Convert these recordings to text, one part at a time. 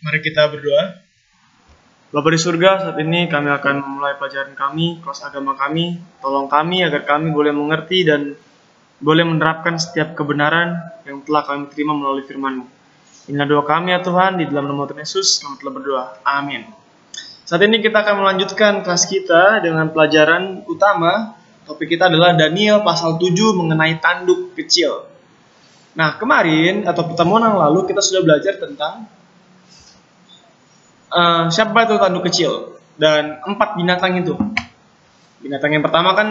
Mari kita berdoa. Bapa di surga, saat ini kami akan memulai pelajaran kami, kelas agama kami. Tolong kami agar kami boleh mengerti dan boleh menerapkan setiap kebenaran yang telah kami terima melalui firman-Mu. Inilah doa kami ya Tuhan, di dalam nama Tuhan Yesus kami telah berdoa. Amin. Saat ini kita akan melanjutkan kelas kita dengan pelajaran utama. Topik kita adalah Daniel pasal 7 mengenai tanduk kecil. Nah, kemarin atau pertemuan yang lalu kita sudah belajar tentang siapa itu tanduk kecil dan 4 binatang itu. Binatang yang pertama kan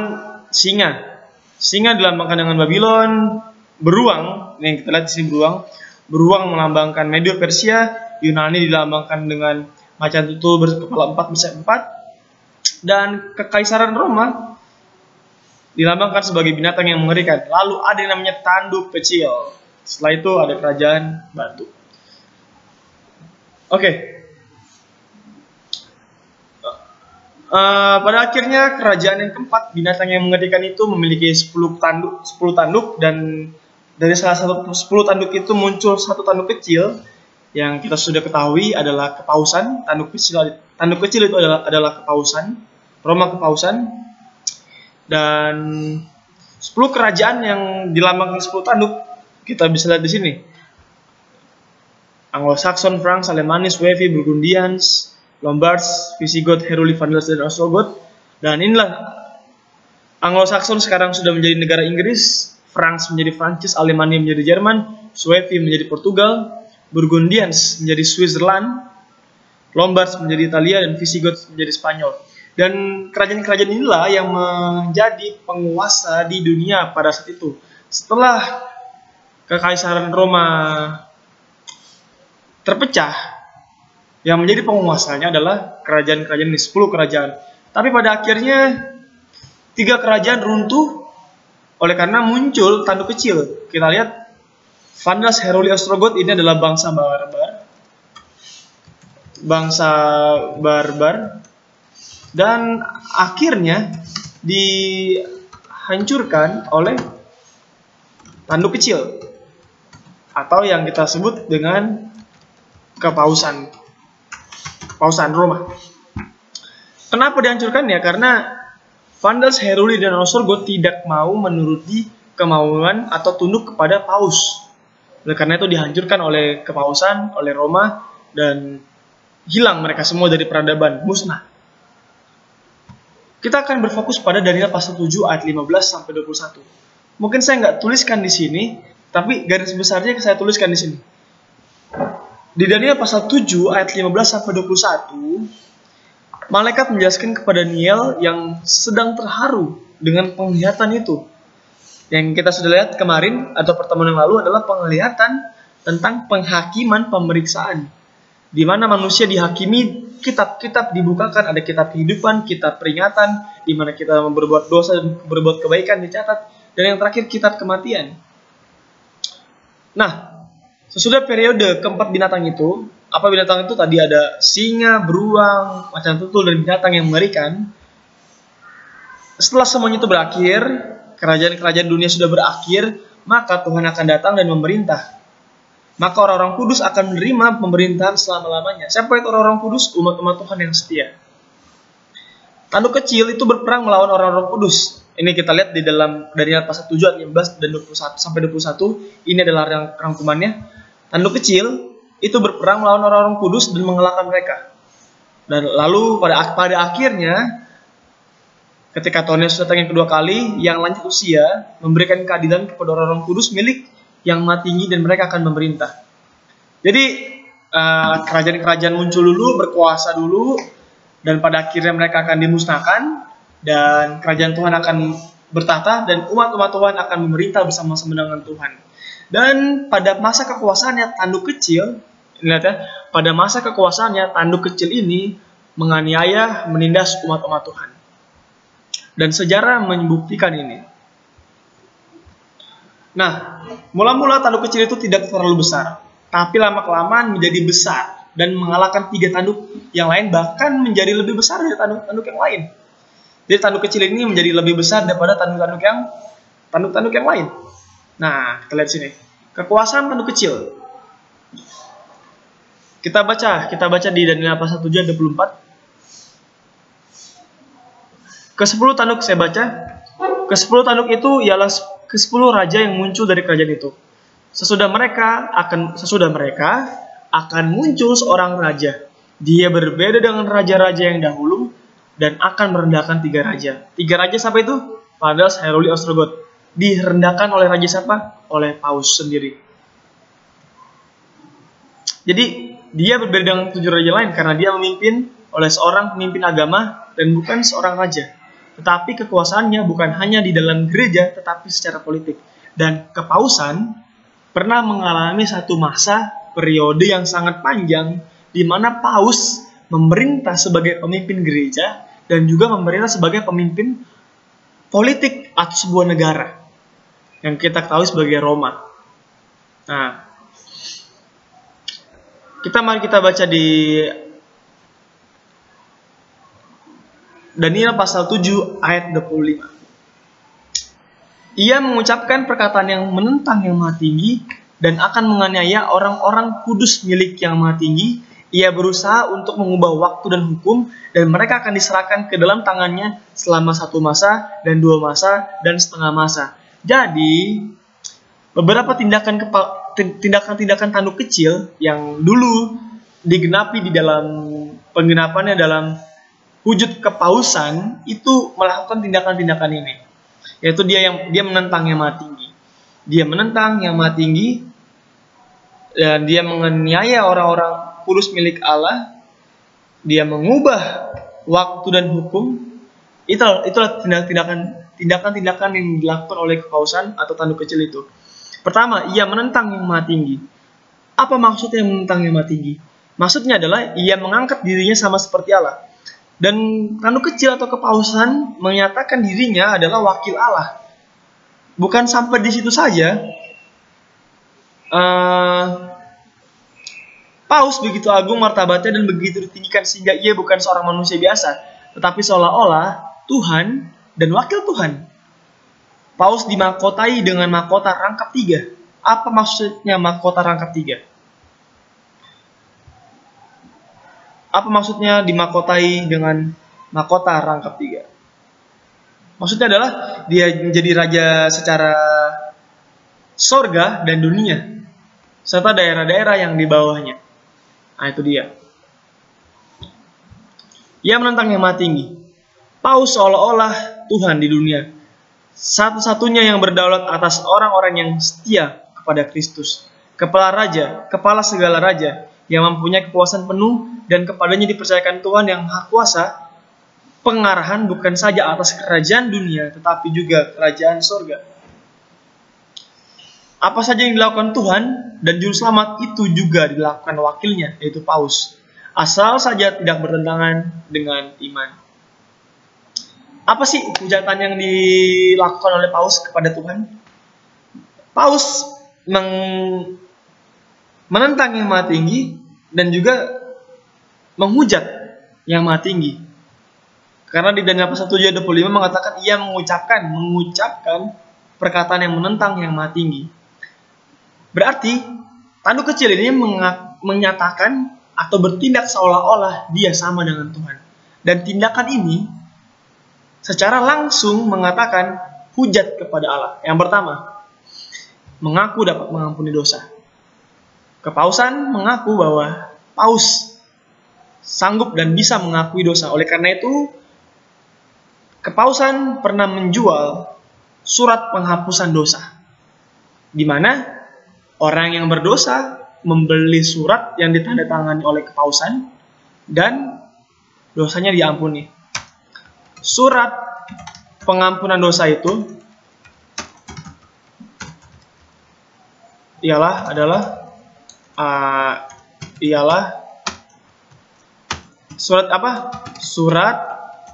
singa. Singa dilambangkan dengan Babylon. Beruang, yang kita lihat di sini beruang. Beruang melambangkan Media Persia. Yunani dilambangkan dengan macan tutul berkepala 4 bersayap 4. Dan kekaisaran Roma dilambangkan sebagai binatang yang mengerikan. Lalu ada yang namanya tanduk kecil. Setelah itu ada kerajaan batu. Oke. Pada akhirnya kerajaan yang keempat, binatang yang mengerikan itu memiliki 10 tanduk, dan dari salah satu 10 tanduk itu muncul satu tanduk kecil yang kita sudah ketahui adalah kepausan. Tanduk kecil itu adalah kepausan, Roma kepausan. Dan 10 kerajaan yang dilambangkan 10 tanduk kita bisa lihat di sini. Anglo-Saxon, Franks, Alemanni, Suevi, Burgundians, Lombards, Visigoth, Heruli, Vandals, dan Ostrogoth. Dan inilah Anglo-Saxon sekarang sudah menjadi negara Inggris, Franks menjadi Prancis, Alemanni menjadi Jerman, Suevi menjadi Portugal, Burgundians menjadi Switzerland, Lombards menjadi Italia, dan Visigoth menjadi Spanyol. Dan kerajaan-kerajaan inilah yang menjadi penguasa di dunia pada saat itu. Setelah kekaisaran Roma terpecah, yang menjadi penguasanya adalah kerajaan-kerajaan ini, 10 kerajaan. Tapi pada akhirnya 3 kerajaan runtuh oleh karena muncul tanduk kecil. Kita lihat Vandals, Heruli, Ostrogoth ini adalah bangsa barbar. Dan akhirnya dihancurkan oleh tanduk kecil atau yang kita sebut dengan kepausan Roma. Kenapa dihancurkan ya? Karena Vandals, Heruli, dan Ostrogoth tidak mau menuruti kemauan atau tunduk kepada paus. Oleh karena itu dihancurkan oleh kepausan, oleh Roma, dan hilang mereka semua dari peradaban, musnah. Kita akan berfokus pada Daniel pasal 7 ayat 15 sampai 21. Mungkin saya nggak tuliskan di sini, tapi garis besarnya saya tuliskan di sini. Di Daniel pasal 7 ayat 15 sampai 21, malaikat menjelaskan kepada Daniel yang sedang terharu dengan penglihatan itu. Yang kita sudah lihat kemarin atau pertemuan yang lalu adalah penglihatan tentang penghakiman pemeriksaan, di mana manusia dihakimi. Kitab-kitab dibukakan, ada kitab kehidupan, kitab peringatan, di mana kita berbuat dosa dan berbuat kebaikan dicatat, dan yang terakhir kitab kematian. Nah, sesudah periode keempat binatang itu, apa binatang itu tadi ada singa, beruang, macan tutul, dan binatang yang mengerikan. Setelah semuanya itu berakhir, kerajaan-kerajaan dunia sudah berakhir, maka Tuhan akan datang dan memerintah. Maka orang-orang kudus akan menerima pemerintahan selama-lamanya. Siapa itu orang-orang kudus? Umat-umat Tuhan yang setia. Tanduk kecil itu berperang melawan orang-orang kudus. Ini kita lihat di dalam Daniel pasal 7 ayat 15 dan 21 sampai 21. Ini adalah rangkumannya. Tanduk kecil itu berperang melawan orang-orang kudus dan mengalahkan mereka. Dan lalu pada akhirnya, ketika Tuhan Yesus datang yang kedua kali, yang lanjut usia memberikan keadilan kepada orang-orang kudus milik yang maha tinggi, dan mereka akan memerintah. Jadi kerajaan-kerajaan muncul dulu, berkuasa dulu, dan pada akhirnya mereka akan dimusnahkan, dan kerajaan Tuhan akan bertahta, dan umat-umat Tuhan akan memerintah bersama-sama dengan Tuhan. Dan pada masa kekuasaannya tanduk kecil, lihat ya, pada masa kekuasaannya tanduk kecil ini menganiaya, menindas umat-umat Tuhan. Dan sejarah membuktikan ini. Nah, mula-mula tanduk kecil itu tidak terlalu besar, tapi lama-kelamaan menjadi besar dan mengalahkan 3 tanduk yang lain, bahkan menjadi lebih besar dari tanduk yang lain. Jadi tanduk kecil ini menjadi lebih besar daripada tanduk-tanduk yang lain. Nah, kita lihat sini. Kekuasaan tanduk kecil. Kita baca di Daniel pasal 7 ayat 24. Ke-10 tanduk saya baca. Ke-10 tanduk itu ialah ke-10 raja yang muncul dari kerajaan itu. Sesudah mereka akan muncul seorang raja. Dia berbeda dengan raja-raja yang dahulu dan akan merendahkan 3 raja. 3 raja siapa itu? Pardes, Heruli, Ostrogot. Direndahkan oleh raja siapa? Oleh Paus sendiri. Jadi dia berbeda dengan 7 raja lain karena dia memimpin oleh seorang pemimpin agama dan bukan seorang raja. Tetapi kekuasaannya bukan hanya di dalam gereja, tetapi secara politik. Dan kepausan pernah mengalami satu masa periode yang sangat panjang di mana paus memerintah sebagai pemimpin gereja dan juga memerintah sebagai pemimpin politik atau sebuah negara yang kita ketahui sebagai Roma. Nah, mari kita baca di Daniel pasal 7 ayat 25. Ia mengucapkan perkataan yang menentang Yang Maha Tinggi dan akan menganiaya orang-orang kudus milik Yang Maha Tinggi. Ia berusaha untuk mengubah waktu dan hukum dan mereka akan diserahkan ke dalam tangannya selama 1 masa dan 2 masa dan setengah masa. Jadi, beberapa tindakan tanduk kecil yang dulu digenapi di dalam penggenapannya dalam wujud kepausan itu melakukan tindakan-tindakan ini, yaitu dia menentang Yang Maha Tinggi. Dia menentang Yang Maha Tinggi dan dia menganiaya orang-orang kudus milik Allah. Dia mengubah waktu dan hukum. Itulah tindakan-tindakan yang dilakukan oleh kepausan atau tanduk kecil itu. Pertama, ia menentang Yang Maha Tinggi. Apa maksudnya menentang Yang Maha Tinggi? Maksudnya adalah ia mengangkat dirinya sama seperti Allah. Dan tanduk kecil atau kepausan menyatakan dirinya adalah wakil Allah. Bukan sampai di situ saja. Paus begitu agung martabatnya dan begitu ditinggikan sehingga ia bukan seorang manusia biasa, tetapi seolah-olah Tuhan dan wakil Tuhan. Paus dimahkotai dengan mahkota rangkap 3. Apa maksudnya mahkota rangkap 3? Apa maksudnya dimahkotai dengan mahkota rangkap 3? Maksudnya adalah dia menjadi raja secara sorga dan dunia, serta daerah-daerah yang di bawahnya. Nah, itu dia. Ia menentang Yang Maha Tinggi. Paus seolah-olah Tuhan di dunia, satu-satunya yang berdaulat atas orang-orang yang setia kepada Kristus, kepala raja, kepala segala raja, yang mempunyai kekuasaan penuh dan kepadanya dipercayakan Tuhan yang Maha Kuasa, pengarahan bukan saja atas kerajaan dunia, tetapi juga kerajaan surga. Apa saja yang dilakukan Tuhan dan Juru Selamat itu juga dilakukan wakilnya, yaitu Paus, asal saja tidak bertentangan dengan iman. Apa sih hujatan yang dilakukan oleh Paus kepada Tuhan? Paus menentang Yang Maha Tinggi dan juga menghujat Yang Maha Tinggi. Karena di Daniel pasal 7 ayat 25 mengatakan ia mengucapkan perkataan yang menentang Yang Maha Tinggi. Berarti tanduk kecil ini menyatakan atau bertindak seolah-olah dia sama dengan Tuhan. Dan tindakan ini secara langsung mengatakan hujat kepada Allah. Yang pertama, mengaku dapat mengampuni dosa. Kepausan mengaku bahwa Paus sanggup dan bisa mengakui dosa. Oleh karena itu, Kepausan pernah menjual surat penghapusan dosa, di mana orang yang berdosa membeli surat yang ditandatangani oleh Kepausan dan dosanya diampuni. Surat pengampunan dosa itu adalah surat apa? Surat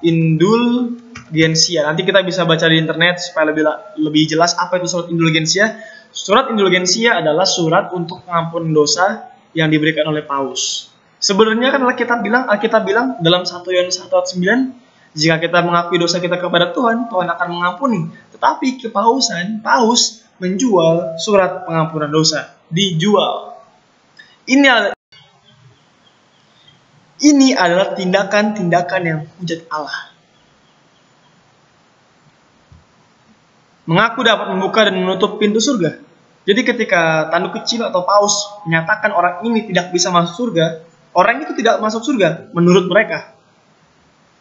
indulgensia. Nanti kita bisa baca di internet supaya lebih jelas apa itu surat indulgensia. Surat indulgensia adalah surat untuk pengampunan dosa yang diberikan oleh Paus. Sebenarnya kan Alkitab bilang dalam 1 Yohanes 1 ayat 9, jika kita mengakui dosa kita kepada Tuhan, Tuhan akan mengampuni. Tetapi Paus menjual surat pengampunan dosa, dijual. Ini adalah tindakan-tindakan yang hujat Allah. Mengaku dapat membuka dan menutup pintu surga. Jadi ketika tanduk kecil atau paus menyatakan orang ini tidak bisa masuk surga, orang itu tidak masuk surga menurut mereka.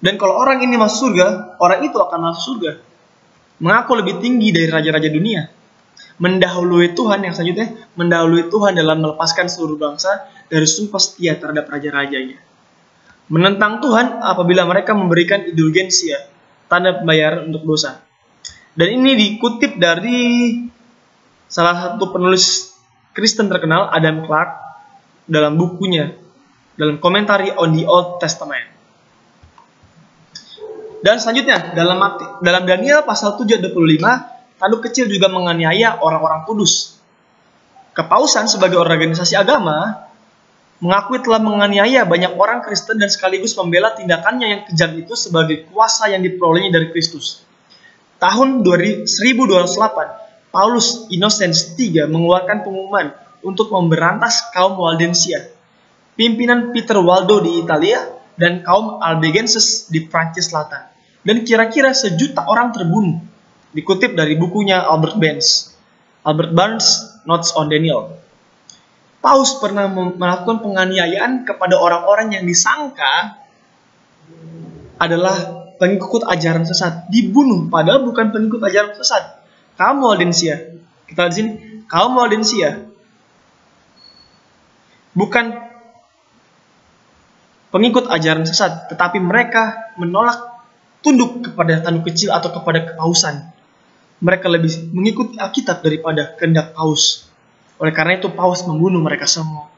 Dan kalau orang ini masuk surga, orang itu akan masuk surga. Mengaku lebih tinggi dari raja-raja dunia. Mendahului Tuhan yang selanjutnya, mendahului Tuhan dalam melepaskan seluruh bangsa dari sumpah setia terhadap raja-rajanya. Menentang Tuhan apabila mereka memberikan indulgensia, tanda pembayaran untuk dosa. Dan ini dikutip dari salah satu penulis Kristen terkenal, Adam Clarke, dalam bukunya, dalam Commentary on the Old Testament. Dan selanjutnya, dalam Daniel pasal 7:25, tanduk kecil juga menganiaya orang-orang kudus. Kepausan sebagai organisasi agama mengakui telah menganiaya banyak orang Kristen dan sekaligus membela tindakannya yang kejam itu sebagai kuasa yang diperolehnya dari Kristus. Tahun 1208, Paulus Innocens III mengeluarkan pengumuman untuk memberantas kaum Waldensia, pimpinan Peter Waldo di Italia, dan kaum Albigenses di Prancis Selatan. Dan kira-kira 1 juta orang terbunuh. Dikutip dari bukunya Albert Barnes, Notes on Daniel. Paus pernah melakukan penganiayaan kepada orang-orang yang disangka adalah pengikut ajaran sesat. Dibunuh, padahal bukan pengikut ajaran sesat. Kaum Waldensia. Kita lihat di sini, kaum Waldensia bukan pengikut ajaran sesat, tetapi mereka menolak tunduk kepada tanduk kecil atau kepada kepausan. Mereka lebih mengikuti Alkitab daripada kehendak Paus. Oleh karena itu Paus membunuh mereka semua.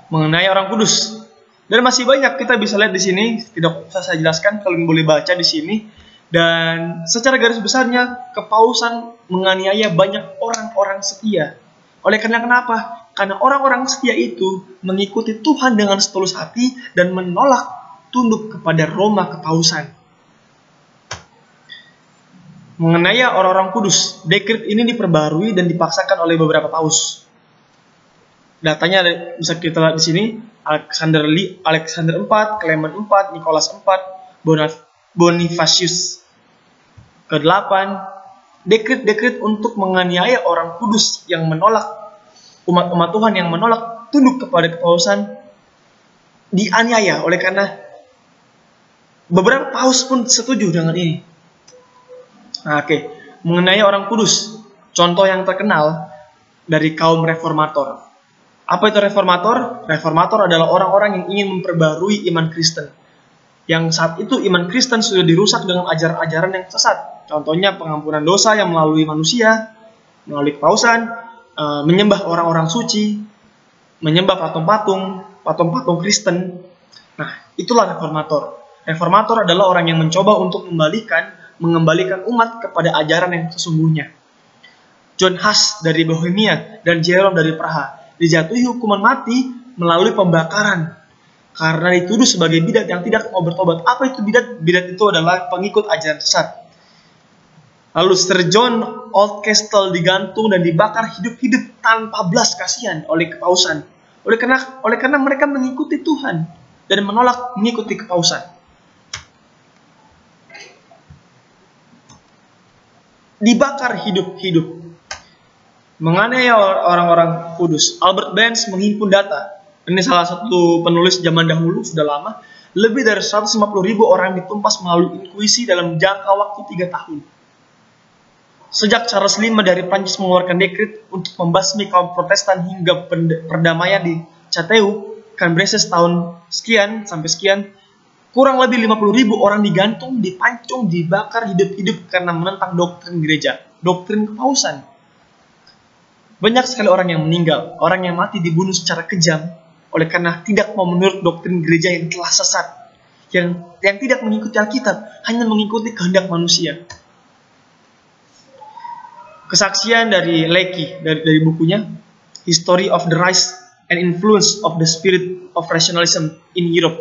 Mengenai orang kudus, dan masih banyak kita bisa lihat di sini, tidak usah saya jelaskan, kalian boleh baca di sini. Dan secara garis besarnya, kepausan menganiaya banyak orang-orang setia. Oleh karena kenapa? Karena orang-orang setia itu mengikuti Tuhan dengan setulus hati dan menolak tunduk kepada Roma kepausan. Mengenai orang-orang kudus, dekret ini diperbarui dan dipaksakan oleh beberapa paus. Datanya bisa kita lihat di sini, Alexander IV, Clement IV, Nicholas IV, Bonifacius ke-8. Dekret-dekret untuk menganiaya orang kudus yang menolak umat-umat Tuhan yang menolak tunduk kepada kepausan dianiaya. Oleh karena beberapa paus pun setuju dengan ini. Oke. Mengenai orang kudus, contoh yang terkenal dari kaum reformator. Apa itu reformator? Reformator adalah orang-orang yang ingin memperbarui iman Kristen. Yang saat itu iman Kristen sudah dirusak dengan ajaran-ajaran yang sesat. Contohnya pengampunan dosa yang melalui manusia, melalui kepausan, menyembah orang-orang suci, menyembah patung-patung Kristen. Nah, itulah reformator. Reformator adalah orang yang mencoba untuk mengembalikan umat kepada ajaran yang sesungguhnya. John Huss dari Bohemia dan Jerome dari Praha dijatuhi hukuman mati melalui pembakaran karena dituduh sebagai bidat yang tidak mau bertobat. Apa itu bidat? Bidat itu adalah pengikut ajaran sesat. Lalu Sir John Oldcastle digantung dan dibakar hidup-hidup tanpa belas kasihan oleh kepausan. Oleh karena mereka mengikuti Tuhan dan menolak mengikuti kepausan. Dibakar hidup-hidup. Mengenai orang-orang kudus, Albert Benz menghimpun data. Ini salah satu penulis zaman dahulu, sudah lama. Lebih dari 150.000 orang ditumpas melalui inkuisi dalam jangka waktu 3 tahun. Sejak Charles V dari Prancis mengeluarkan dekret untuk membasmi kaum Protestan hingga perdamaian di Chateau, Cambresis tahun sekian sampai sekian, kurang lebih 50.000 orang digantung, dipancung, dibakar hidup-hidup karena menentang doktrin gereja, doktrin kepausan. Banyak sekali orang yang meninggal, orang yang mati dibunuh secara kejam oleh karena tidak mau menurut doktrin gereja yang telah sesat, yang tidak mengikuti Alkitab, hanya mengikuti kehendak manusia. Kesaksian dari Lecky dari bukunya History of the Rise and Influence of the Spirit of Rationalism in Europe.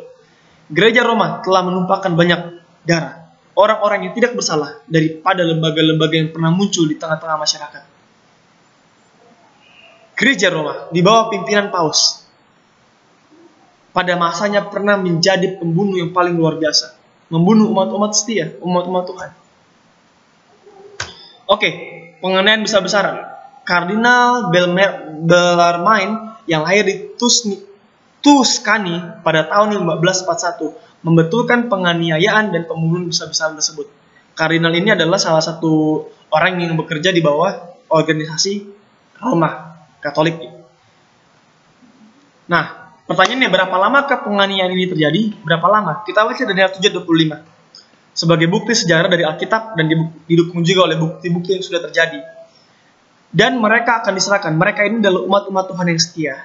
Gereja Roma telah menumpahkan banyak darah orang-orang yang tidak bersalah daripada lembaga-lembaga yang pernah muncul di tengah-tengah masyarakat. Gereja Roma di bawah pimpinan Paus pada masanya pernah menjadi pembunuh yang paling luar biasa. Membunuh umat-umat setia, umat-umat Tuhan. Oke, penganiayaan besar-besaran. Kardinal Bellarmine yang lahir di Tuscany pada tahun 1541 membetulkan penganiayaan dan pembunuhan besar-besaran tersebut. Kardinal ini adalah salah satu orang yang bekerja di bawah organisasi Roma Katolik. Nah, pertanyaannya, berapa lama penganiayaan ini terjadi? Berapa lama? Kita baca dari ayat 7-25. Sebagai bukti sejarah dari Alkitab dan didukung juga oleh bukti-bukti yang sudah terjadi. Dan mereka akan diserahkan. Mereka ini adalah umat-umat Tuhan yang setia.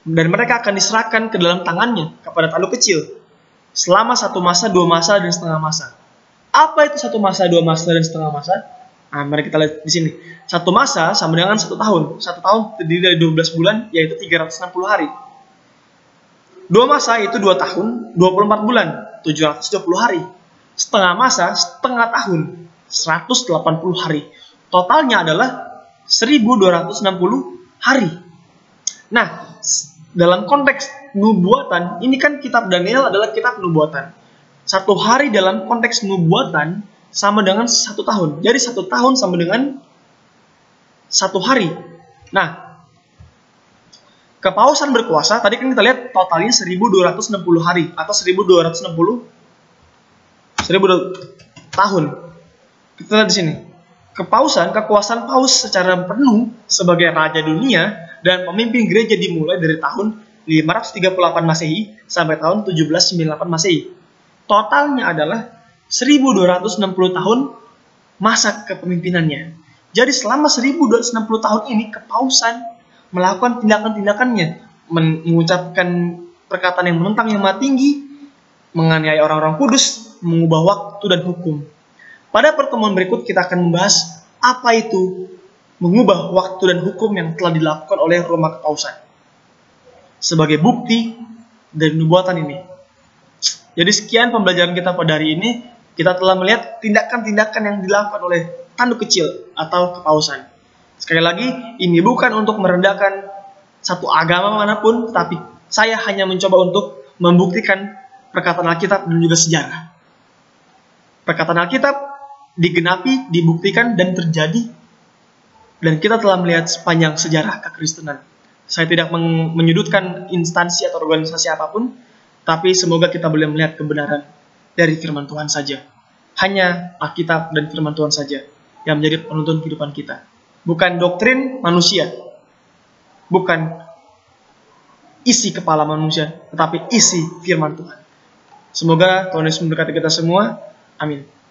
Dan mereka akan diserahkan ke dalam tangannya kepada tanduk kecil selama 1 masa, 2 masa, dan setengah masa. Apa itu 1 masa, 2 masa, dan setengah masa? Nah, mari kita lihat di sini. 1 masa sama dengan 1 tahun. 1 tahun terdiri dari 12 bulan, yaitu 360 hari. 2 masa itu 2 tahun, 24 bulan, 720 hari. Setengah masa, setengah tahun, 180 hari. Totalnya adalah 1260 hari. Nah, dalam konteks nubuatan, ini kan kitab Daniel adalah kitab nubuatan. 1 hari dalam konteks nubuatan sama dengan 1 tahun. Jadi 1 tahun sama dengan 1 hari. Nah, kepausan berkuasa, tadi kan kita lihat totalnya 1260 hari atau 1260 tahun. Kita lihat di sini. Kekuasaan paus secara penuh sebagai raja dunia dan pemimpin gereja dimulai dari tahun 538 Masehi sampai tahun 1798 Masehi. Totalnya adalah 1260 tahun masa kepemimpinannya. Jadi selama 1260 tahun ini kepausan melakukan tindakan-tindakannya, mengucapkan perkataan yang menentang yang maha tinggi, menganiaya orang-orang kudus, mengubah waktu dan hukum. Pada pertemuan berikut kita akan membahas apa itu mengubah waktu dan hukum yang telah dilakukan oleh Roma Kepausan sebagai bukti dari nubuatan ini. Jadi sekian pembelajaran kita pada hari ini. Kita telah melihat tindakan-tindakan yang dilakukan oleh tanduk kecil atau kepausan. Sekali lagi, ini bukan untuk merendahkan satu agama manapun, tapi saya hanya mencoba untuk membuktikan perkataan Alkitab dan juga sejarah. Perkataan Alkitab digenapi, dibuktikan, dan terjadi. Dan kita telah melihat sepanjang sejarah kekristenan. Saya tidak menyudutkan instansi atau organisasi apapun, tapi semoga kita boleh melihat kebenaran dari firman Tuhan saja. Hanya Alkitab dan firman Tuhan saja yang menjadi penuntun kehidupan kita. Bukan doktrin manusia. Bukan isi kepala manusia, tetapi isi firman Tuhan. Semoga Tuhan Yesus memberkati kita semua. Amin.